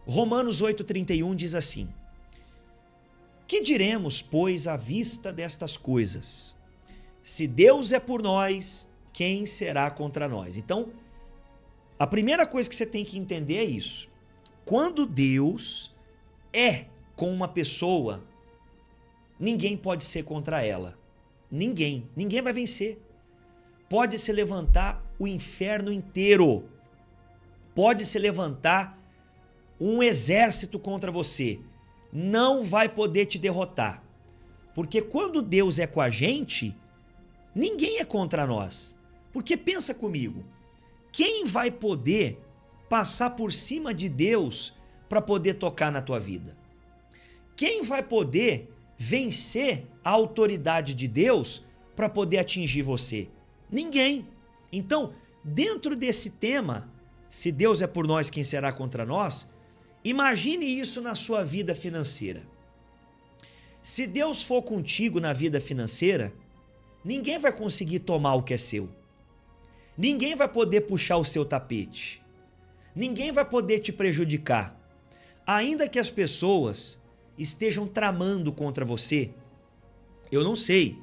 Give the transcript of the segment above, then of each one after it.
Romanos 8,31 diz assim: que diremos, pois, à vista destas coisas? Se Deus é por nós, quem será contra nós? Então, a primeira coisa que você tem que entender é isso. Quando Deus é com uma pessoa, ninguém pode ser contra ela. Ninguém vai vencer. Pode se levantar o inferno inteiro. Pode se levantar um exército contra você. Não vai poder te derrotar. Porque quando Deus é com a gente, ninguém é contra nós. Porque pensa comigo, quem vai poder passar por cima de Deus para poder tocar na tua vida? Quem vai poder vencer a autoridade de Deus para poder atingir você? Ninguém. Então, dentro desse tema, se Deus é por nós, quem será contra nós? Imagine isso na sua vida financeira. Se Deus for contigo na vida financeira, ninguém vai conseguir tomar o que é seu. Ninguém vai poder puxar o seu tapete. Ninguém vai poder te prejudicar. Ainda que as pessoas estejam tramando contra você, eu não sei,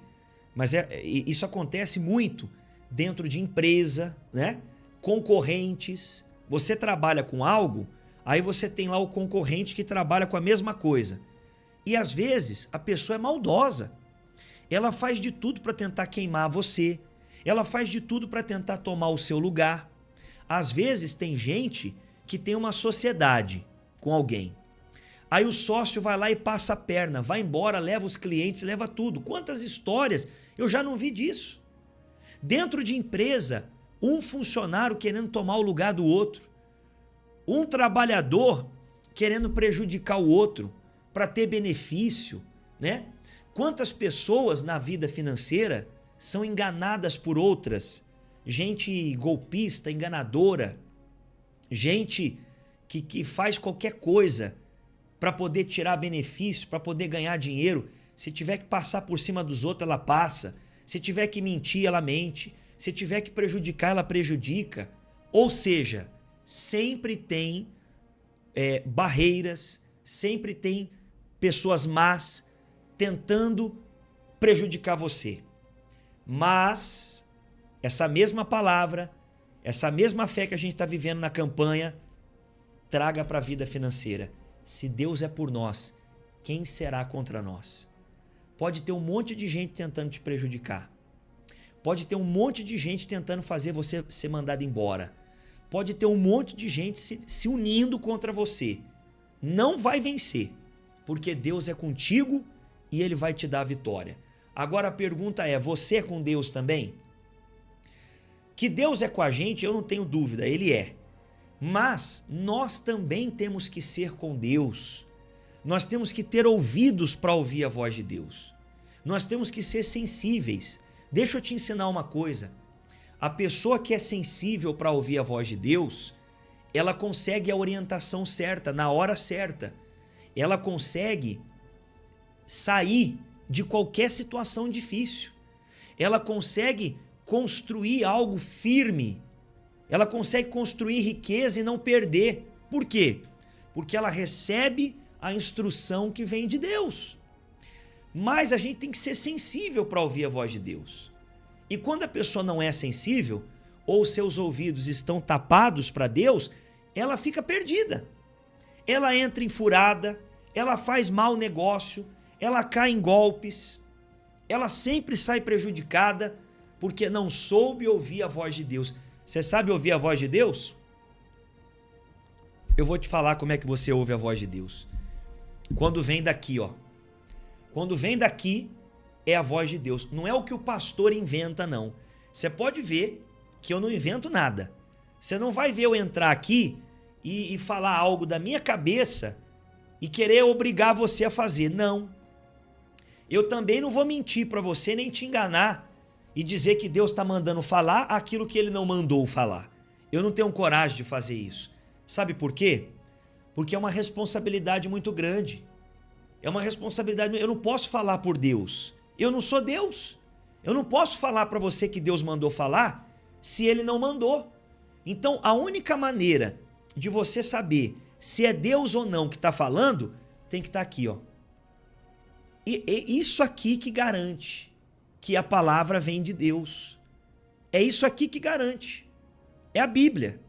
mas isso acontece muito dentro de empresa, né? Concorrentes. Você trabalha com algo, aí você tem lá o concorrente que trabalha com a mesma coisa. E às vezes a pessoa é maldosa. Ela faz de tudo para tentar queimar você. Ela faz de tudo para tentar tomar o seu lugar. Às vezes tem gente que tem uma sociedade com alguém. Aí o sócio vai lá e passa a perna, vai embora, leva os clientes, leva tudo. Quantas histórias eu já não vi disso? Dentro de empresa, um funcionário querendo tomar o lugar do outro. Um trabalhador querendo prejudicar o outro para ter benefício, né? Quantas pessoas na vida financeira são enganadas por outras? Gente golpista, enganadora, gente que faz qualquer coisa para poder tirar benefício, para poder ganhar dinheiro. Se tiver que passar por cima dos outros, ela passa. Se tiver que mentir, ela mente. Se tiver que prejudicar, ela prejudica. Ou seja, sempre tem barreiras, sempre tem pessoas más tentando prejudicar você. Mas essa mesma palavra, essa mesma fé que a gente está vivendo na campanha, traga para a vida financeira. Se Deus é por nós, quem será contra nós? Pode ter um monte de gente tentando te prejudicar. Pode ter um monte de gente tentando fazer você ser mandado embora. Pode ter um monte de gente se unindo contra você. Não vai vencer, porque Deus é contigo e Ele vai te dar a vitória. Agora a pergunta é, você é com Deus também? Que Deus é com a gente, eu não tenho dúvida, Ele é. Mas nós também temos que ser com Deus. Nós temos que ter ouvidos para ouvir a voz de Deus. Nós temos que ser sensíveis. Deixa eu te ensinar uma coisa. A pessoa que é sensível para ouvir a voz de Deus, ela consegue a orientação certa, na hora certa. Ela consegue sair de qualquer situação difícil. Ela consegue construir algo firme. Ela consegue construir riqueza e não perder. Por quê? Porque ela recebe a instrução que vem de Deus. Mas a gente tem que ser sensível para ouvir a voz de Deus. E quando a pessoa não é sensível, ou seus ouvidos estão tapados para Deus, ela fica perdida. Ela entra em furada, ela faz mau negócio, ela cai em golpes, ela sempre sai prejudicada porque não soube ouvir a voz de Deus. Você sabe ouvir a voz de Deus? Eu vou te falar como é que você ouve a voz de Deus. Quando vem daqui, ó. Quando vem daqui, é a voz de Deus. Não é o que o pastor inventa, não. Você pode ver que eu não invento nada. Você não vai ver eu entrar aqui e falar algo da minha cabeça e querer obrigar você a fazer. Não. Eu também não vou mentir para você nem te enganar e dizer que Deus está mandando falar aquilo que Ele não mandou falar. Eu não tenho coragem de fazer isso. Sabe por quê? Porque é uma responsabilidade muito grande. É uma responsabilidade. Eu não posso falar por Deus. Eu não sou Deus. Eu não posso falar para você que Deus mandou falar se Ele não mandou. Então, a única maneira de você saber se é Deus ou não que está falando, tem que estar aqui, ó. E isso aqui que garante que a palavra vem de Deus. É isso aqui que garante. É a Bíblia.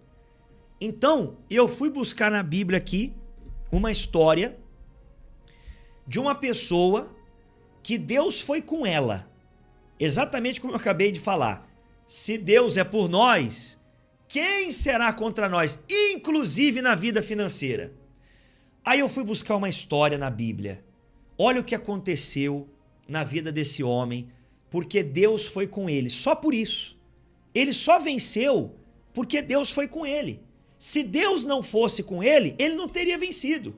Então, eu fui buscar na Bíblia aqui uma história de uma pessoa que Deus foi com ela. Exatamente como eu acabei de falar. Se Deus é por nós, quem será contra nós? Inclusive na vida financeira. Aí eu fui buscar uma história na Bíblia. Olha o que aconteceu na vida desse homem, porque Deus foi com ele. Só por isso. Ele só venceu porque Deus foi com ele. Se Deus não fosse com ele, ele não teria vencido.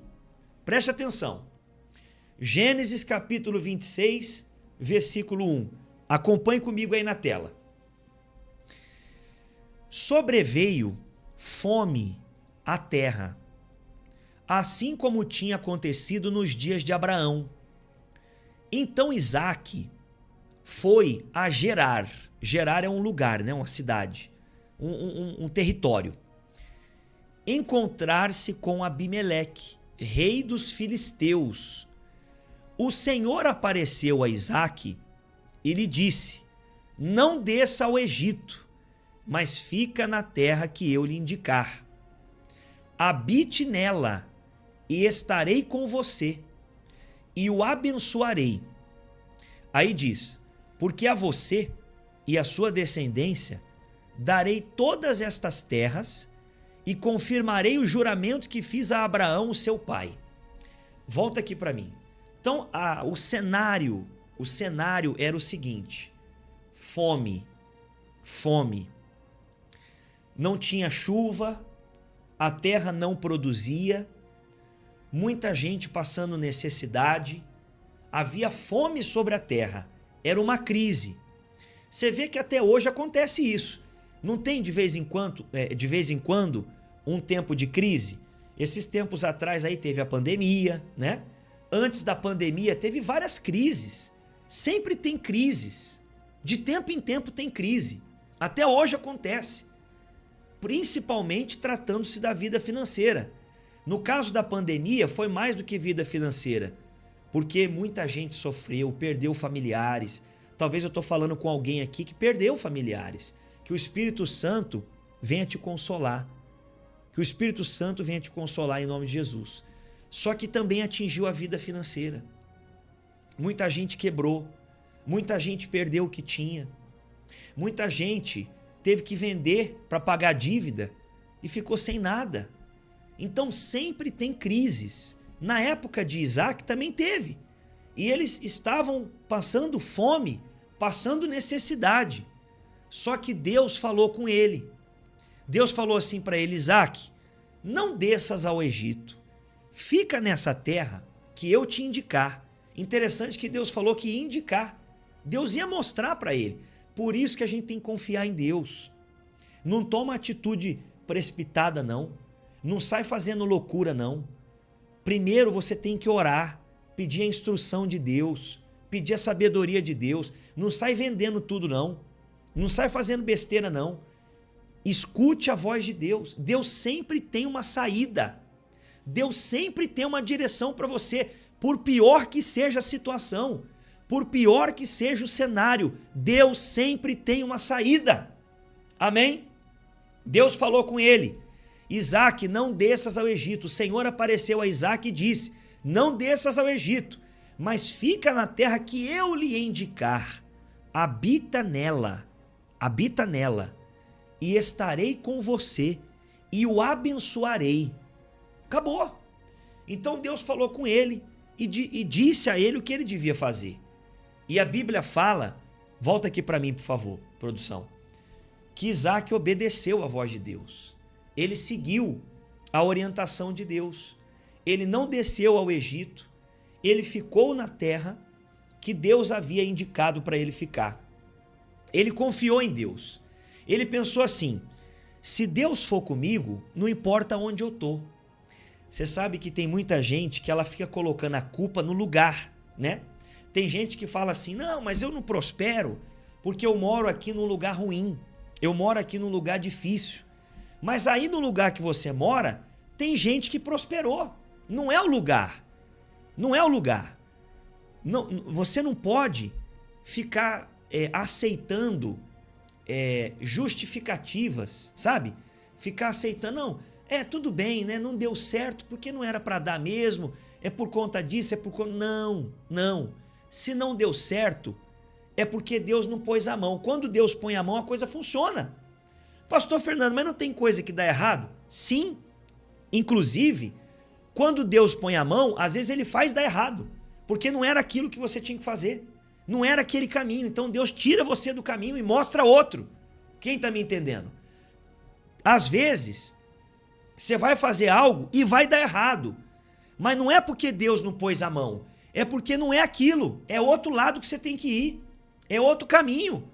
Preste atenção. Gênesis capítulo 26, versículo 1. Acompanhe comigo aí na tela. Sobreveio fome à terra, assim como tinha acontecido nos dias de Abraão. Então Isaque foi a Gerar. Gerar é um lugar, né? Uma cidade, um território. Encontrar-se com Abimeleque, rei dos filisteus. O Senhor apareceu a Isaque e lhe disse: não desça ao Egito, mas fica na terra que eu lhe indicar. Habite nela e estarei com você e o abençoarei. Aí diz: porque a você e a sua descendência darei todas estas terras e confirmarei o juramento que fiz a Abraão, seu pai. Volta aqui para mim. Então, o cenário era o seguinte: fome. Não tinha chuva, a terra não produzia, muita gente passando necessidade, havia fome sobre a terra, era uma crise. Você vê que até hoje acontece isso. Não tem de vez em quando um tempo de crise? Esses tempos atrás aí teve a pandemia, né? Antes da pandemia teve várias crises. Sempre tem crises. De tempo em tempo tem crise. Até hoje acontece. Principalmente tratando-se da vida financeira. No caso da pandemia foi mais do que vida financeira, porque muita gente sofreu, perdeu familiares. Talvez eu estou falando com alguém aqui que perdeu familiares. Que o Espírito Santo venha te consolar. Que o Espírito Santo venha te consolar em nome de Jesus. Só que também atingiu a vida financeira. Muita gente quebrou. Muita gente perdeu o que tinha. Muita gente teve que vender para pagar dívida e ficou sem nada. Então sempre tem crises. Na época de Isaac também teve. E eles estavam passando fome, passando necessidade. Só que Deus falou com ele. Deus falou assim para ele: Isaac, não desças ao Egito. Fica nessa terra que eu te indicar. Interessante que Deus falou que ia indicar. Deus ia mostrar para ele. Por isso que a gente tem que confiar em Deus. Não toma atitude precipitada, não. Não sai fazendo loucura, não. Primeiro você tem que orar, pedir a instrução de Deus, pedir a sabedoria de Deus. Não sai vendendo tudo, não. Não sai fazendo besteira, não. Escute a voz de Deus. Deus sempre tem uma saída. Deus sempre tem uma direção para você. Por pior que seja a situação, por pior que seja o cenário, Deus sempre tem uma saída. Amém? Deus falou com ele: Isaac, não desças ao Egito. O Senhor apareceu a Isaac e disse: não desças ao Egito, mas fica na terra que eu lhe indicar. Habita nela, e estarei com você, e o abençoarei. Acabou. Então Deus falou com ele e disse a ele o que ele devia fazer. E a Bíblia fala, volta aqui para mim, por favor, produção, que Isaac obedeceu a voz de Deus. Ele seguiu a orientação de Deus. Ele não desceu ao Egito, ele ficou na terra que Deus havia indicado para ele ficar. Ele confiou em Deus. Ele pensou assim: se Deus for comigo, não importa onde eu estou. Você sabe que tem muita gente que ela fica colocando a culpa no lugar, né? Tem gente que fala assim: não, mas eu não prospero porque eu moro aqui num lugar ruim. Eu moro aqui num lugar difícil. Mas aí no lugar que você mora, tem gente que prosperou. Não é o lugar. Não é o lugar. Não, você não pode ficar aceitando justificativas, sabe? Ficar aceitando, não, tudo bem, né? Não deu certo porque não era para dar mesmo, é por conta disso, é por conta... Não, não. Se não deu certo, é porque Deus não pôs a mão. Quando Deus põe a mão, a coisa funciona. Pastor Fernando, mas não tem coisa que dá errado? Sim. Inclusive, quando Deus põe a mão, às vezes ele faz dar errado, porque não era aquilo que você tinha que fazer. Não era aquele caminho. Então Deus tira você do caminho e mostra outro. Quem está me entendendo? Às vezes, você vai fazer algo e vai dar errado. Mas não é porque Deus não pôs a mão. É porque não é aquilo. É outro lado que você tem que ir. É outro caminho.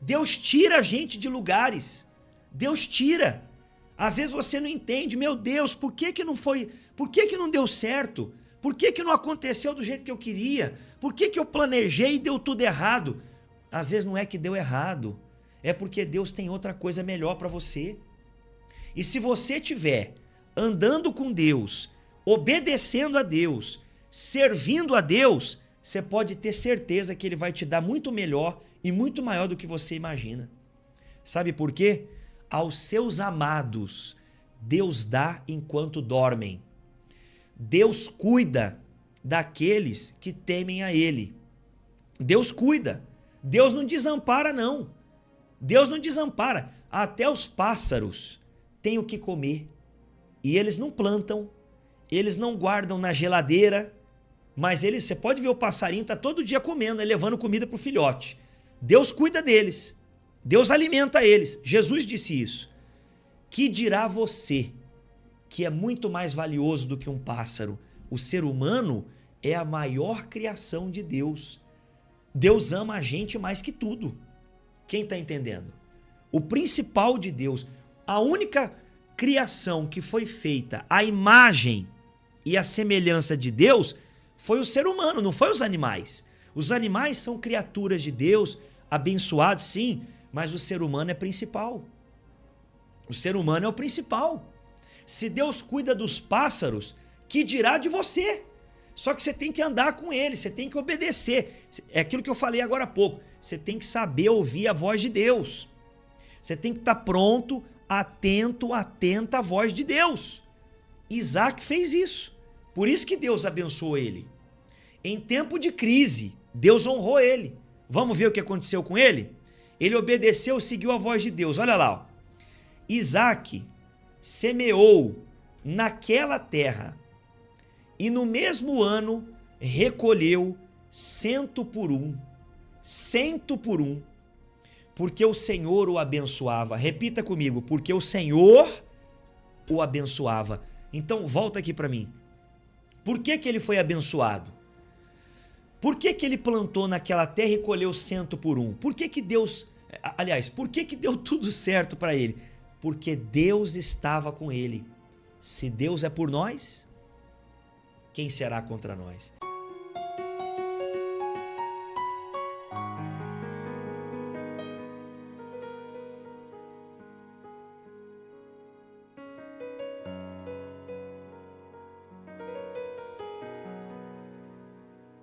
Deus tira a gente de lugares. Deus tira. Às vezes você não entende. Meu Deus, por que não foi? Por que não deu certo? Por que não aconteceu do jeito que eu queria? Por que eu planejei e deu tudo errado? Às vezes não é que deu errado. É porque Deus tem outra coisa melhor para você. E se você estiver andando com Deus, obedecendo a Deus, servindo a Deus, você pode ter certeza que Ele vai te dar muito melhor e muito maior do que você imagina. Sabe por quê? Aos seus amados, Deus dá enquanto dormem. Deus cuida daqueles que temem a Ele. Deus cuida. Deus não desampara, não. Deus não desampara. Até os pássaros têm o que comer. E eles não plantam, eles não guardam na geladeira, mas você pode ver o passarinho, tá todo dia comendo, levando comida para o filhote. Deus cuida deles. Deus alimenta eles. Jesus disse isso. Que dirá você, que é muito mais valioso do que um pássaro? O ser humano é a maior criação de Deus. Deus ama a gente mais que tudo. Quem está entendendo? O principal de Deus, a única criação que foi feita à imagem e à semelhança de Deus foi o ser humano, não foi os animais. Os animais são criaturas de Deus, abençoados sim, mas o ser humano é principal. O ser humano é o principal. Se Deus cuida dos pássaros, que dirá de você? Só que você tem que andar com ele, você tem que obedecer. É aquilo que eu falei agora há pouco. Você tem que saber ouvir a voz de Deus. Você tem que estar pronto, atento, atenta à voz de Deus. Isaac fez isso. Por isso que Deus abençoou ele. Em tempo de crise, Deus honrou ele. Vamos ver o que aconteceu com ele? Ele obedeceu, seguiu a voz de Deus. Olha lá, ó. Isaac semeou naquela terra e no mesmo ano recolheu 100 por 1, porque o Senhor o abençoava. Repita comigo, porque o Senhor o abençoava. Então volta aqui para mim. Por que ele foi abençoado? Por que ele plantou naquela terra e colheu 100 por 1? Por que Deus, aliás, por que deu tudo certo para ele? Porque Deus estava com ele. Se Deus é por nós, quem será contra nós?